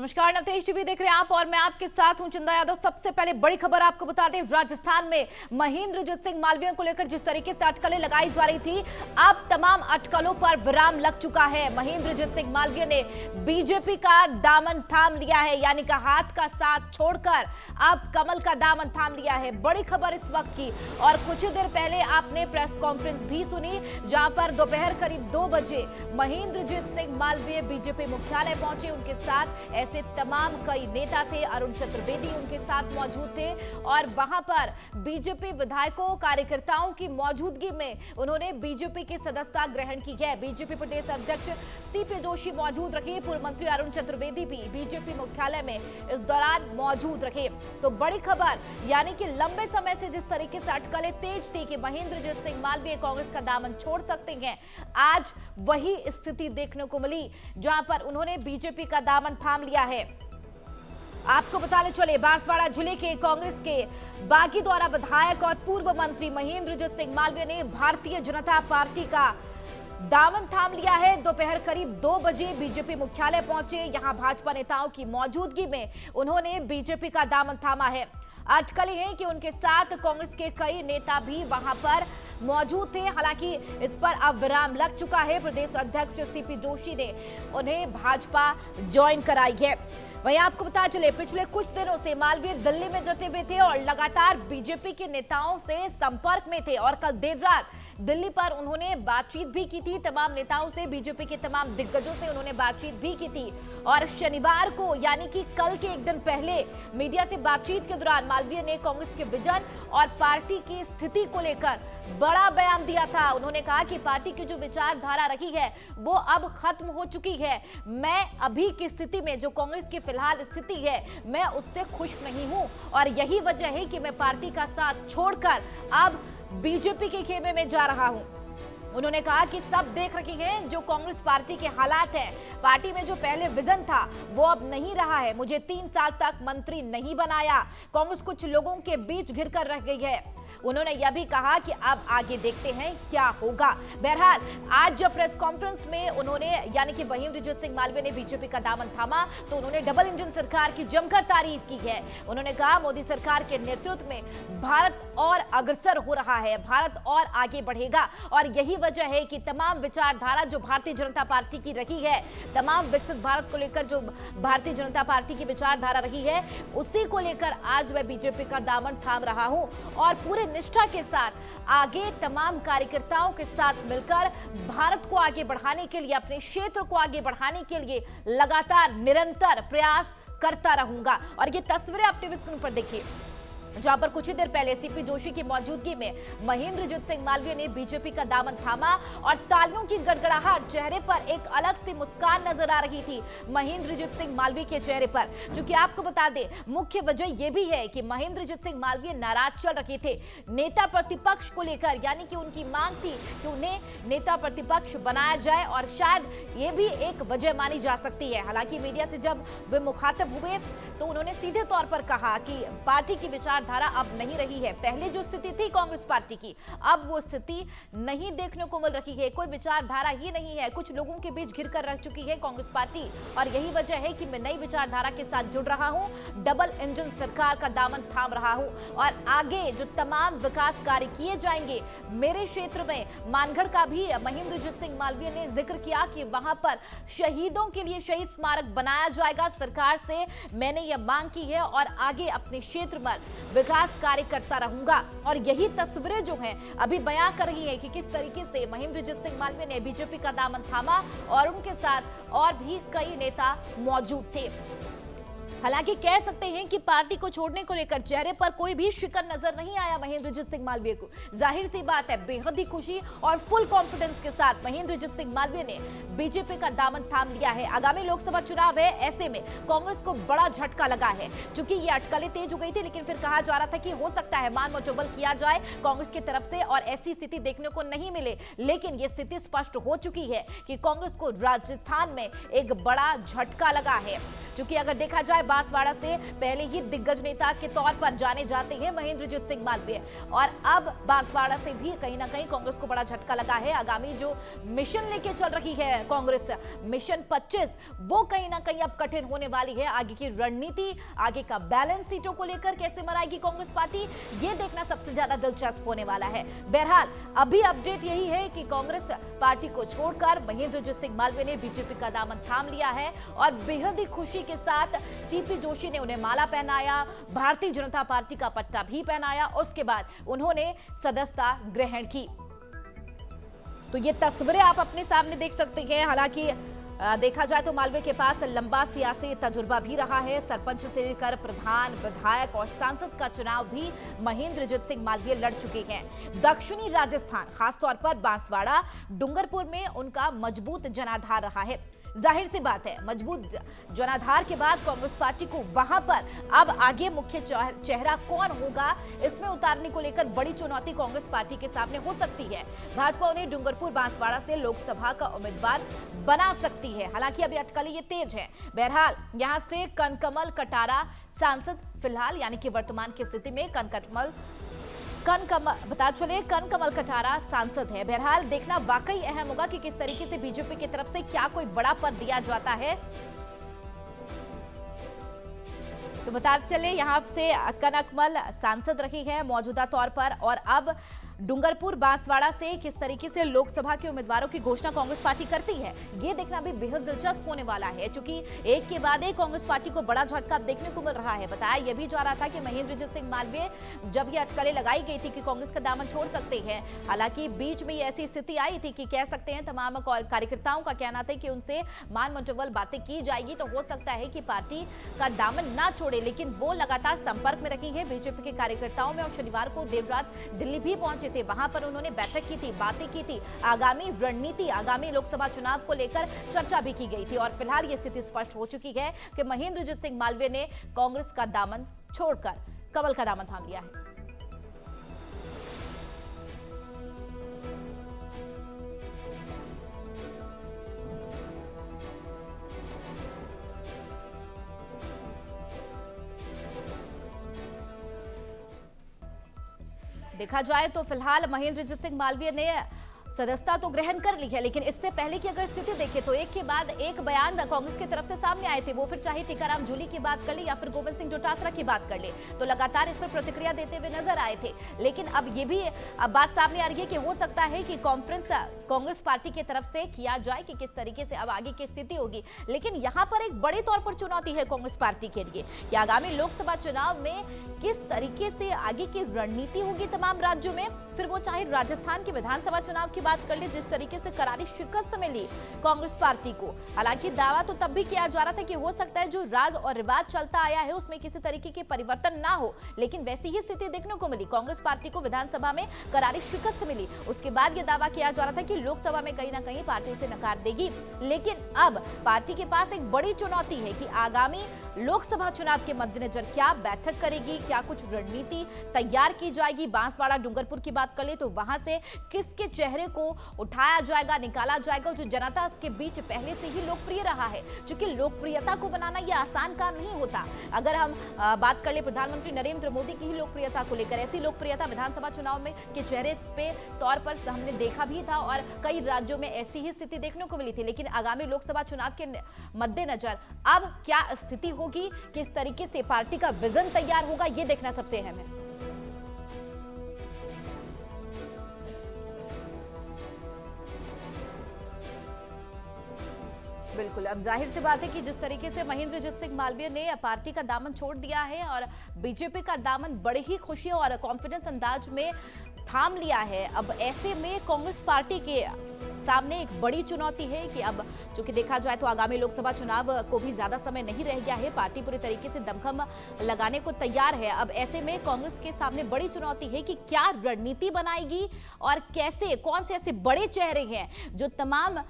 नमस्कार, नवतेज टीवी देख रहे हैं आप और मैं आपके साथ हूं चंदा यादव। सबसे पहले बड़ी खबर आपको बता दें, राजस्थान में महेंद्रजीत सिंह मालवीय को लेकर जिस तरीके से अटकलें लगाई जा रही थी, अब तमाम अटकलों पर विराम लग चुका है। महेंद्रजीत सिंह मालवीय ने बीजेपी का दामन थाम लिया है, यानी कि हाथ का साथ छोड़कर अब कमल का दामन थाम लिया है। बड़ी खबर इस वक्त की, और कुछ ही देर पहले आपने प्रेस कॉन्फ्रेंस भी सुनी, जहां पर दोपहर करीब 2 बजे महेंद्रजीत सिंह मालवीय बीजेपी मुख्यालय पहुंचे। उनके साथ ऐसे तमाम कई नेता थे, अरुण चतुर्वेदी उनके साथ मौजूद थे, और वहां पर बीजेपी विधायकों कार्यकर्ताओं की मौजूदगी में उन्होंने बीजेपी की सदस्यता ग्रहण की है। बीजेपी प्रदेश अध्यक्ष सीपी जोशी मौजूद रहे, पूर्व मंत्री अरुण चतुर्वेदी भी बीजेपी मुख्यालय में इस दौरान मौजूद रहे। तो बड़ी खबर, यानी कि लंबे समय से जिस तरीके से अटकलें तेज थी कि महेंद्रजीत सिंह मालवीय कांग्रेस का दामन छोड़ सकते हैं, आज वही स्थिति देखने को मिली, जहां पर उन्होंने बीजेपी का दामन थाम लिया है। आपको बताने चले, बांसवाड़ा जिले के कांग्रेस के बागी द्वारा विधायक और पूर्व मंत्री महेंद्रजीत सिंह मालवीय ने भारतीय जनता पार्टी का दामन थाम लिया है। दोपहर करीब 2 बजे बीजेपी मुख्यालय पहुंचे। यहां भाजपा नेताओं की मौजूदगी में उन्होंने बीजेपी का दामन थामा है। अटकलें हैं कि उनके साथ कांग्रेस के कई नेता भी वहां पर मौजूद थे। हालांकि इस पर अब विराम लग चुका है। प्रदेश अध्यक्ष सीपी जोशी ने उन्हें भाजपा ज्वाइन कराई है। वहीं आपको बता चले, पिछले कुछ दिनों से मालवीय दिल्ली में डटे हुए थे और लगातार बीजेपी के नेताओं से संपर्क में थे, और कल देर रात दिल्ली पर उन्होंने बातचीत भी की थी तमाम नेताओं से, बीजेपी के तमाम दिग्गजों से उन्होंने बातचीत भी की थी। और शनिवार को, यानी कि कल के एक दिन पहले, मीडिया से बातचीत के दौरान मालवीय ने कांग्रेस के विजन और पार्टी की स्थिति को लेकर बड़ा बयान दिया था। उन्होंने कहा कि पार्टी की जो विचारधारा रही है वो अब खत्म हो चुकी है। मैं अभी की स्थिति में, जो कांग्रेस की फिलहाल स्थिति है, मैं उससे खुश नहीं हूं, और यही वजह है कि मैं पार्टी का साथ छोड़कर अब बीजेपी के खेमे में जा रहा हूं। उन्होंने कहा कि सब देख रही हैं जो कांग्रेस पार्टी के हालात हैं। पार्टी में जो पहले विजन था वो अब नहीं रहा है। मुझे 3 साल तक मंत्री नहीं बनाया। कांग्रेस कुछ लोगों के बीच घिर कर रह गई है। उन्होंने यह भी कहा कि अब आगे देखते हैं क्या होगा। बहरहाल आज जब प्रेस कॉन्फ्रेंस में उन्होंने, यानी कि महेंद्रजीत सिंह मालवीय ने बीजेपी का दामन थामा, तो उन्होंने डबल इंजन सरकार की जमकर तारीफ की है। उन्होंने कहा, मोदी सरकार के नेतृत्व में भारत और अग्रसर हो रहा है, भारत और आगे बढ़ेगा, और यही वजह है कि तमाम विचारधारा जो भारतीय जनता पार्टी की रही है, तमाम विकसित भारत को लेकर जो भारतीय जनता पार्टी की विचारधारा रही है, उसी को लेकर आज मैं बीजेपी का दामन थाम रहा हूं, और पूरे निष्ठा के साथ आगे तमाम कार्यकर्ताओं के साथ मिलकर भारत को आगे बढ़ाने के लिए, अपने क्षेत्र को आगे बढ़ाने के लिए लगातार निरंतर प्रयास करता रहूंगा। और ये तस्वीरें आप टीवी स्क्रीन पर देखिए, जहां पर कुछ ही देर पहले सीपी जोशी की मौजूदगी में महेंद्रजीत सिंह मालवीय ने बीजेपी का दामन थामा, और तालियों की गड़गड़ाहट, चेहरे पर एक अलग सी मुस्कान नजर आ रही थी महेंद्रजीत सिंह मालवीय के चेहरे पर। क्योंकि आपको बता दें, मुख्य वजह यह भी है कि महेंद्रजीत सिंह मालवीय नाराज चल रहे थे नेता प्रतिपक्ष को लेकर, यानी कि उनकी मांग थी कि उन्हें नेता प्रतिपक्ष बनाया जाए, और शायद ये भी एक वजह मानी जा सकती है। हालांकि मीडिया से जब वे मुखातिब हुए तो उन्होंने सीधे तौर पर कहा कि पार्टी की विचारधारा अब नहीं रही है। पहले जो स्थिति थी कांग्रेस पार्टी की, अब वो स्थिति नहीं देखने को मिल रही है। कोई विचारधारा ही नहीं है, कुछ लोगों के बीच घिर कर रह चुकी है कांग्रेस पार्टी, और यही वजह है कि मैं नई विचारधारा के साथ जुड़ रहा हूं, डबल इंजन सरकार का दामन थाम रहा हूं, और आगे जो तमाम विकास कार्य किए जाएंगे मेरे क्षेत्र में, मानगढ़ का भी महेंद्रजीत सिंह मालवीय ने जिक्र किया कि वहां पर शहीदों के लिए शहीद स्मारक बनाया जाएगा। सरकार से मैंने यह मांग की है, और आगे अपने क्षेत्र में विकास कार्य करता रहूंगा। और यही तस्वीरें जो हैं अभी बयां कर रही है कि किस तरीके से महेंद्रजीत सिंह मालवीय ने बीजेपी का दामन थामा, और उनके साथ और भी कई नेता मौजूद थे। हालांकि कह सकते हैं कि पार्टी को छोड़ने को लेकर चेहरे पर कोई भी शिकन नजर नहीं आया महेंद्रजीत सिंह मालवीय को। जाहिर सी बात है, बेहद ही खुशी और फुल कॉन्फिडेंस के साथ महेंद्रजीत सिंह मालवीय ने बीजेपी का दामन थाम लिया है। आगामी लोकसभा चुनाव है, ऐसे में कांग्रेस को बड़ा झटका लगा है। चूंकि ये अटकलें तेज हो गई थी, लेकिन फिर कहा जा रहा था कि हो सकता है मान मुचौबल किया जाए कांग्रेस की तरफ से, और ऐसी स्थिति देखने को नहीं मिले। लेकिन ये स्थिति स्पष्ट हो चुकी है कि कांग्रेस को राजस्थान में एक बड़ा झटका लगा है। क्योंकि अगर देखा जाए बांसवाड़ा से पहले ही दिग्गज नेता के तौर पर जाने जाते हैं महेंद्रजीत सिंह मालवीय, और अब बांसवाड़ा से भी कहीं ना कहीं कांग्रेस को बड़ा झटका लगा है। आगामी जो मिशन लेके चल रही है कांग्रेस, मिशन 25, वो कहीं ना कहीं अब कठिन होने वाली है। आगे की रणनीति, आगे का बैलेंस सीटों को लेकर कैसे मनाएगी कांग्रेस पार्टी, ये देखना सबसे ज्यादा दिलचस्प होने वाला है। बहरहाल अभी अपडेट यही है कि कांग्रेस पार्टी को छोड़कर महेंद्रजीत सिंह मालवीय ने बीजेपी का दामन थाम लिया है और बेहद ही खुशी के साथ सीपी जोशी ने उन्हें माला पहनाया, भारतीय जनता पार्टी का पट्टा भी पहनाया, उसके बाद उन्होंने सदस्यता ग्रहण की। तो ये तस्वीरें आप अपने सामने देख सकते हैं। हालांकि देखा जाए तो मालवीय के पास लंबा सियासी तजुर्बा भी रहा है। सरपंच से लेकर प्रधान, विधायक और सांसद का चुनाव भी महेंद्रजीत सिंह मालवीय लड़ चुके हैं। दक्षिणी राजस्थान, खासतौर पर बांसवाड़ा, डूंगरपुर में उनका मजबूत जनाधार रहा है। जाहिर सी बात है, मजबूत जनाधार के बाद कांग्रेस पार्टी को वहां पर अब आगे मुख्य चेहरा कौन होगा, इसमें उतारने को लेकर बड़ी चुनौती कांग्रेस पार्टी के सामने हो सकती है। भाजपा उन्हें डूंगरपुर बांसवाड़ा से लोकसभा का उम्मीदवार बना सकती है। हालांकि अभी अटकलें ये तेज है। बहरहाल यहां से कनकमल कटारा सांसद फिलहाल, यानी कि वर्तमान की स्थिति में बता चले कनकमल कटारा सांसद है। बहरहाल देखना वाकई अहम होगा कि किस तरीके से बीजेपी की तरफ से क्या कोई बड़ा पद दिया जाता है। तो बता चले यहां से कनकमल सांसद रही है मौजूदा तौर पर, और अब डूंगरपुर बांसवाड़ा से किस तरीके से लोकसभा के उम्मीदवारों की घोषणा कांग्रेस पार्टी करती है, ये देखना भी बेहद दिलचस्प होने वाला है। क्योंकि एक के बाद एक कांग्रेस पार्टी को बड़ा झटका देखने को मिल रहा है। बताया यह भी जा रहा था कि महेंद्रजीत सिंह मालवीय जब ये अटकलें लगाई गई थी कि कांग्रेस का दामन छोड़ सकते हैं, हालांकि बीच में ऐसी स्थिति आई थी कि कह सकते हैं तमाम कार्यकर्ताओं का कहना था कि उनसे मान मुंचवल बातें की जाएगी तो हो सकता है कि पार्टी का दामन ना छोड़े, लेकिन वो लगातार संपर्क में रही है बीजेपी के कार्यकर्ताओं में, और शनिवार को देर रात दिल्ली भी पहुंचे थे। वहां पर उन्होंने बैठक की थी, बातें की थी, आगामी रणनीति, आगामी लोकसभा चुनाव को लेकर चर्चा भी की गई थी। और फिलहाल ये स्थिति स्पष्ट हो चुकी है कि महेंद्रजीत सिंह मालवीय ने कांग्रेस का दामन छोड़कर कमल का दामन थाम लिया है। देखा जाए तो फिलहाल महेंद्रजीत सिंह मालवीय ने सदस्यता तो ग्रहण कर ली है, लेकिन इससे पहले की अगर स्थिति देखें तो एक के बाद एक बयान कांग्रेस की तरफ से सामने आए थे। वो फिर चाहे टीकाराम जूली की बात कर ले या फिर गोविंद सिंह डोटासरा की बात कर ले, तो लगातार इस पर प्रतिक्रिया देते हुए नजर आए थे। लेकिन अब ये भी बात सामने आ रही है कि हो सकता है कि कॉन्फ्रेंस कांग्रेस पार्टी की तरफ से किया जाए कि किस तरीके से अब आगे की स्थिति होगी। लेकिन यहाँ पर एक बड़े तौर पर चुनौती है कांग्रेस पार्टी के लिए कि आगामी लोकसभा चुनाव में किस तरीके से आगे की रणनीति होगी तमाम राज्यों में। फिर वो चाहे राजस्थान के विधानसभा चुनाव की बात कर ले, जिस तरीके से करारी शिकस्त मिली कांग्रेस पार्टी को। हालांकि दावा तो तब भी किया जा रहा था कि हो सकता है जो राज और रिवाज चलता आया है उसमें किसी तरीके के परिवर्तन ना हो, लेकिन वैसी ही स्थिति देखने को मिली। कांग्रेस पार्टी को विधानसभा में करारी शिकस्त मिली। उसके बाद यह दावा किया जा रहा था कि लोकसभा में कहीं ना कहीं पार्टी उसे नकार देगी। लेकिन अब पार्टी के पास एक बड़ी चुनौती है कि आगामी लोकसभा चुनाव के मद्देनजर क्या बैठक करेगी, क्या कुछ रणनीति तैयार की जाएगी। बांसवाड़ा डूंगरपुर की बात कर ले तो वहां से किसके चेहरे को उठाया जाएगा, निकाला जाएगा, जो जनता के बीच पहले से ही लोकप्रिय रहा है। क्योंकि लोकप्रियता को बनाना यह आसान काम नहीं होता। अगर हम बात कर ले प्रधानमंत्री नरेंद्र मोदी की ही लोकप्रियता को लेकर, ऐसी लोकप्रियता विधानसभा चुनाव में के चेहरे पे तौर पर हमने देखा भी था और कई राज्यों में ऐसी ही स्थिति देखने को मिली थी। लेकिन आगामी लोकसभा चुनाव के मद्देनजर अब क्या स्थिति होगी, किस तरीके से पार्टी का विजन तैयार होगा, यह देखना सबसे अहम है। बिल्कुल, अब जाहिर सी बात है कि जिस तरीके से महेंद्रजीत सिंह मालवीय ने पार्टी का दामन छोड़ दिया है और बीजेपी का दामन बड़ी ही खुशी और कॉन्फिडेंस अंदाज में थाम लिया है, अब ऐसे में कांग्रेस पार्टी के सामने एक बड़ी चुनौती है कि अब चूंकि देखा जाए तो आगामी लोकसभा चुनाव को भी ज्यादा समय नहीं रह गया है, पार्टी पूरी तरीके से दमखम लगाने को तैयार है। अब ऐसे में कांग्रेस के सामने बड़ी चुनौती है कि क्या रणनीति बनाएगी और कैसे, कौन से ऐसे बड़े चेहरे हैं जो तमाम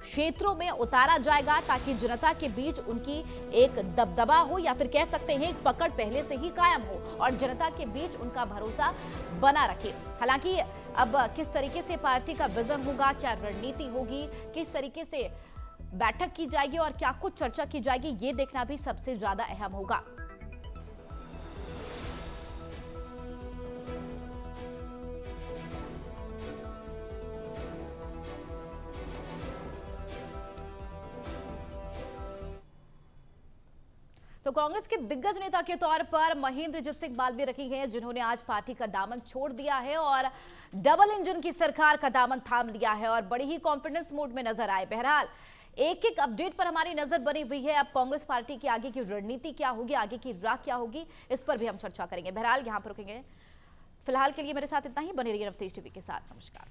क्षेत्रों में उतारा जाएगा ताकि जनता के बीच उनकी एक दबदबा हो, या फिर कह सकते हैं एक पकड़ पहले से ही कायम हो और जनता के बीच उनका भरोसा बना रखे। हालांकि अब किस तरीके से पार्टी का विजन होगा, क्या रणनीति होगी, किस तरीके से बैठक की जाएगी और क्या कुछ चर्चा की जाएगी, ये देखना भी सबसे ज्यादा अहम होगा। तो कांग्रेस के दिग्गज नेता के तौर पर महेंद्रजीत सिंह मालवीय रखी हैं, जिन्होंने आज पार्टी का दामन छोड़ दिया है और डबल इंजन की सरकार का दामन थाम लिया है और बड़ी ही कॉन्फिडेंस मोड में नजर आए। बहरहाल एक एक अपडेट पर हमारी नजर बनी हुई है। अब कांग्रेस पार्टी की आगे की रणनीति क्या होगी, आगे की राह क्या होगी, इस पर भी हम चर्चा करेंगे। बहरहाल यहां पर रुकेंगे। फिलहाल के लिए मेरे साथ इतना ही। बने रहिए नवतेज टीवी के साथ। नमस्कार।